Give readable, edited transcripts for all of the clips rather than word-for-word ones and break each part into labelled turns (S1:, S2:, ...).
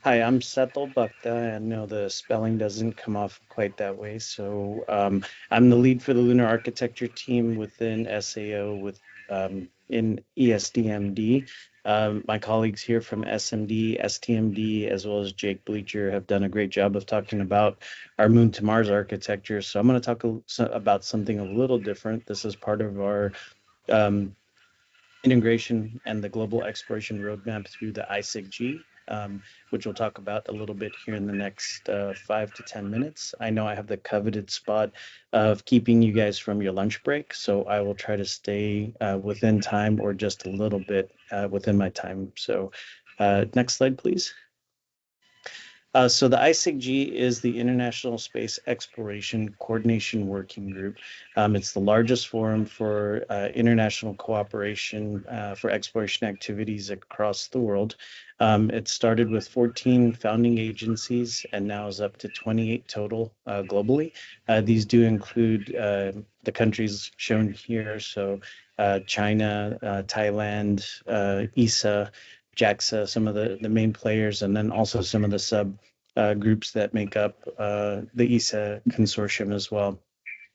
S1: Hi, I'm Shatel Bhakta. I know the spelling doesn't come off quite that way. I'm the lead for the lunar architecture team within SAO in ESDMD. My colleagues here from SMD, STMD, as well as Jake Bleacher have done a great job of talking about our Moon to Mars architecture. So I'm going to talk about something a little different. This is part of our um, integration and the global exploration roadmap through the ISECG, which we'll talk about a little bit here in the next 5 to 10 minutes. I know I have the coveted spot of keeping you guys from your lunch break, so I will try to stay within time or just a little bit within my time. Next slide, please. So the ISECG is the International Space Exploration Coordination Working Group. It's the largest forum for international cooperation for exploration activities across the world. It started with 14 founding agencies and now is up to 28 total globally. These do include the countries shown here, so China, Thailand, ESA, JAXA, some of the main players, and then also some of the sub groups that make up the ESA consortium as well.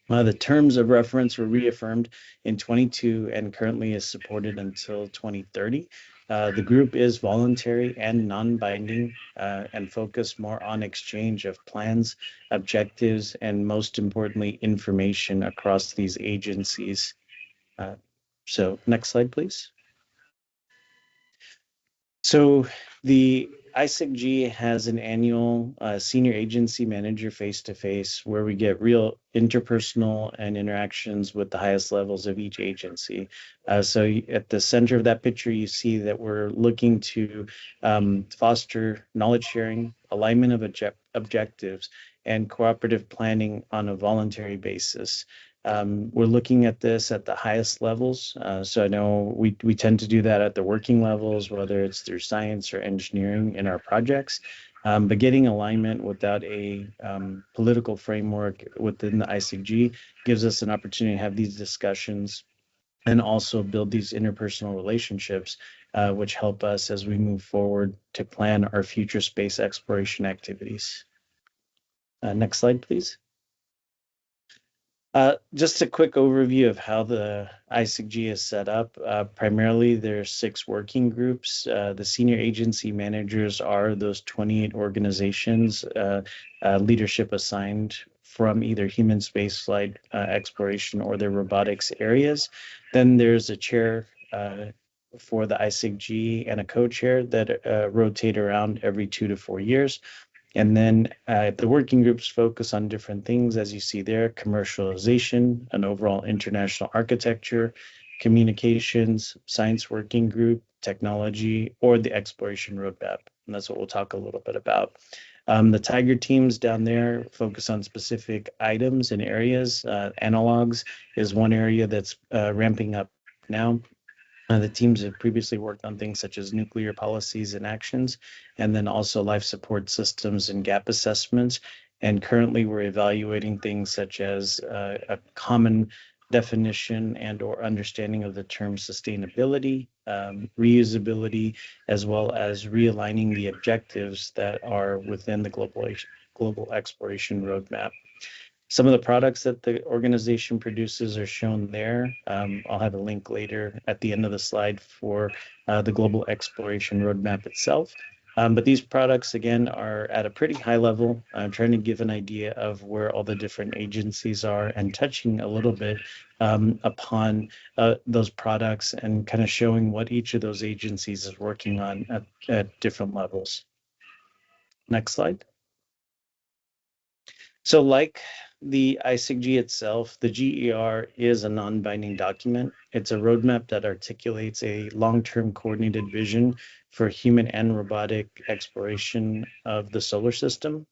S1: The terms of reference were reaffirmed in 22 and currently is supported until 2030. The group is voluntary and non-binding and focused more on exchange of plans, objectives, and most importantly, information across these agencies. Next slide, please. So the ISECG has an annual senior agency manager face-to-face where we get real interpersonal and interactions with the highest levels of each agency. So at the center of that picture, you see that we're looking to foster knowledge sharing, alignment of objectives, and cooperative planning on a voluntary basis. We're looking at this at the highest levels. So I know we tend to do that at the working levels, whether it's through science or engineering in our projects. But getting alignment without a political framework within the ICG gives us an opportunity to have these discussions and also build these interpersonal relationships, which help us as we move forward to plan our future space exploration activities. Next slide, please. Just a quick overview of how the ISECG is set up. Primarily, there's 6 working groups. The senior agency managers are those 28 organizations, leadership assigned from either human spaceflight exploration or their robotics areas. Then there's a chair for the ISECG and a co-chair that rotate around every 2 to 4 years. And then the working groups focus on different things, as you see there: commercialization, an overall international architecture, communications, science working group, technology, or the exploration roadmap. And that's what we'll talk a little bit about. The Tiger teams down there focus on specific items and areas. Analogs is one area that's ramping up now. The teams have previously worked on things such as nuclear policies and actions, and then also life support systems and gap assessments. And currently, we're evaluating things such as a common definition and or understanding of the term sustainability, reusability, as well as realigning the objectives that are within the global exploration roadmap. Some of the products that the organization produces are shown there. I'll have a link later at the end of the slide for the global exploration roadmap itself. But these products, again, are at a pretty high level. I'm trying to give an idea of where all the different agencies are and touching a little bit upon those products and kind of showing what each of those agencies is working on at different levels. Next slide. So like the ISECG itself, the GER is a non-binding document. It's a roadmap that articulates a long-term coordinated vision for human and robotic exploration of the solar system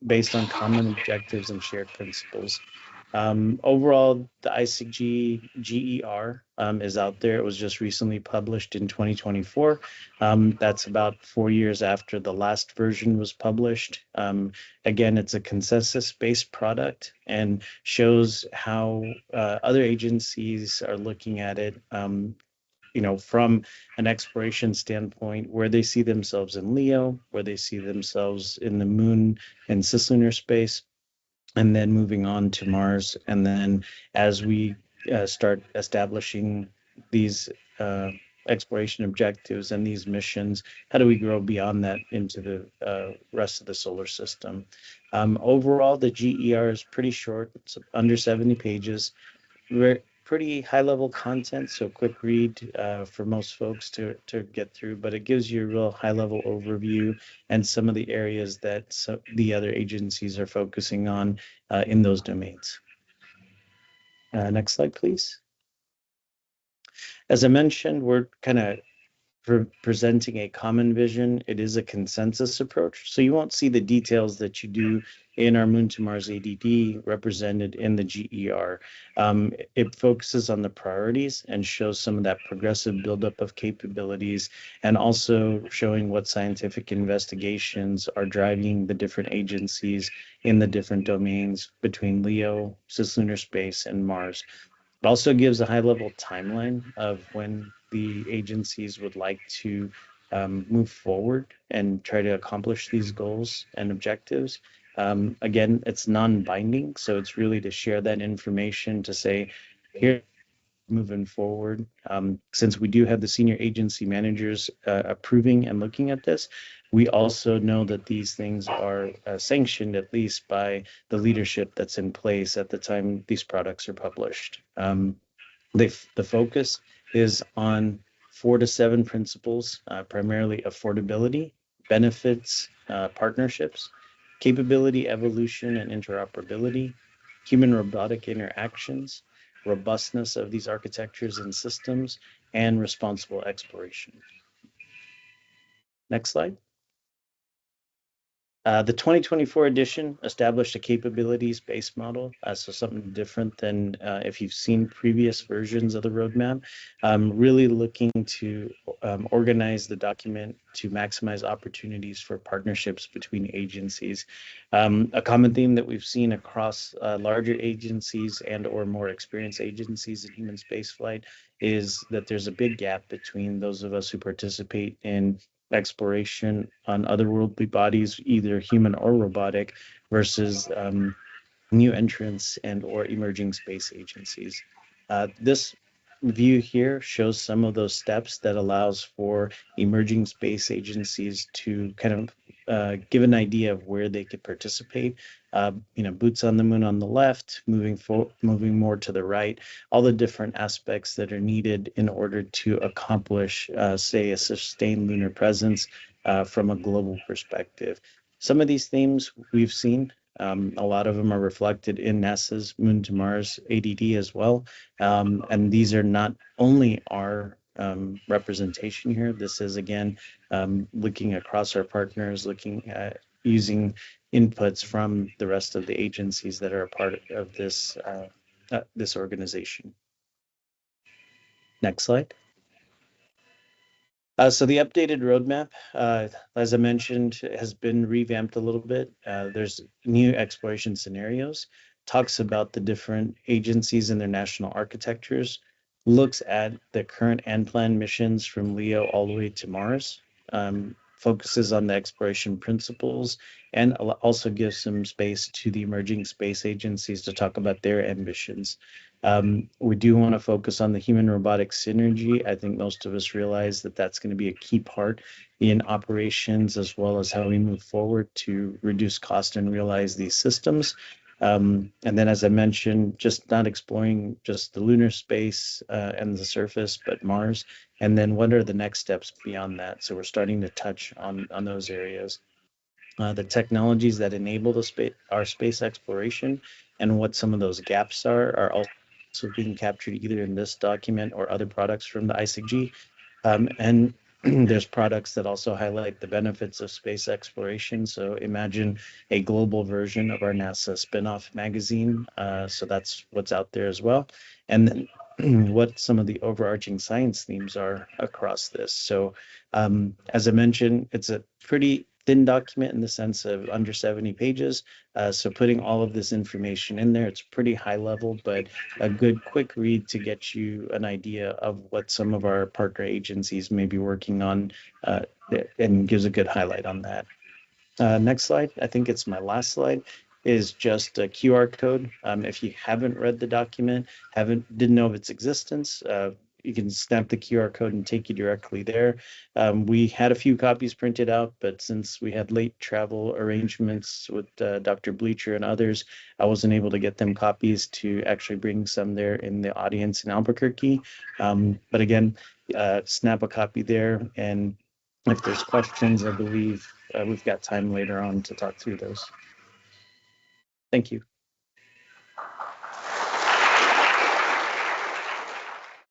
S1: based on common objectives and shared principles. Overall, the ISECG GER is out there. It was just recently published in 2024. That's about 4 years after the last version was published. Again, it's a consensus-based product and shows how other agencies are looking at it from an exploration standpoint, where they see themselves in Leo, where they see themselves in the moon and cislunar space, and then moving on to Mars. And then as we start establishing these exploration objectives and these missions, how do we grow beyond that into the rest of the solar system? Overall, the GER is pretty short. It's under 70 pages. Pretty high level content, so quick read for most folks to get through, but it gives you a real high level overview and some of the areas that the other agencies are focusing on in those domains. Next slide, please. As I mentioned, we're kind of presenting a common vision. It is a consensus approach, so you won't see the details that you do in our Moon to Mars ADD represented in the GER. It focuses on the priorities and shows some of that progressive buildup of capabilities, and also showing what scientific investigations are driving the different agencies in the different domains between Leo, cislunar space, and Mars. It also gives a high-level timeline of when the agencies would like to move forward and try to accomplish these goals and objectives. Again, it's non-binding, so it's really to share that information to say, here, moving forward. Since we do have the senior agency managers approving and looking at this, we also know that these things are sanctioned at least by the leadership that's in place at the time these products are published. The focus is on 4 to 7 principles, primarily affordability, benefits, partnerships, capability, evolution, and interoperability, human-robotic interactions, robustness of these architectures and systems, and responsible exploration. Next slide. The 2024 edition established a capabilities-based model, so something different than if you've seen previous versions of the roadmap, really looking to organize the document to maximize opportunities for partnerships between agencies. A common theme that we've seen across larger agencies and or more experienced agencies in human spaceflight is that there's a big gap between those of us who participate in exploration on otherworldly bodies, either human or robotic, versus new entrants and or emerging space agencies. This view here shows some of those steps that allows for emerging space agencies to kind of give an idea of where they could participate. Boots on the moon on the left, moving more to the right, all the different aspects that are needed in order to accomplish, say, a sustained lunar presence from a global perspective. Some of these themes we've seen. A lot of them are reflected in NASA's Moon to Mars ADD as well. And these are not only our representation here. This is, again, looking across our partners, looking at using inputs from the rest of the agencies that are a part of this, this organization. Next slide. So the updated roadmap, as I mentioned, has been revamped a little bit. There's new exploration scenarios, talks about the different agencies and their national architectures, looks at the current and planned missions from Leo all the way to Mars, focuses on the exploration principles, and also gives some space to the emerging space agencies to talk about their ambitions. We do want to focus on the human-robotic synergy. I think most of us realize that that's going to be a key part in operations, as well as how we move forward to reduce cost and realize these systems. And then, as I mentioned, just not exploring just the lunar space and the surface, but Mars. And then what are the next steps beyond that? So we're starting to touch on those areas. The technologies that enable our space exploration and what some of those gaps are also being captured either in this document or other products from the ISECG. And there's products that also highlight the benefits of space exploration. So imagine a global version of our NASA spinoff magazine. So that's what's out there as well. And then what some of the overarching science themes are across this. So as I mentioned, it's a pretty thin document in the sense of under 70 pages. So putting all of this information in there, it's pretty high level, but a good quick read to get you an idea of what some of our partner agencies may be working on, and gives a good highlight on that. Next slide, I think it's my last slide, is just a QR code. If you haven't read the document, didn't know of its existence, you can snap the QR code and take you directly there. We had a few copies printed out, but since we had late travel arrangements with Dr. Bleacher and others, I wasn't able to get them copies to actually bring some there in the audience in Albuquerque. But again, snap a copy there, and if there's questions, I believe we've got time later on to talk through those. Thank you.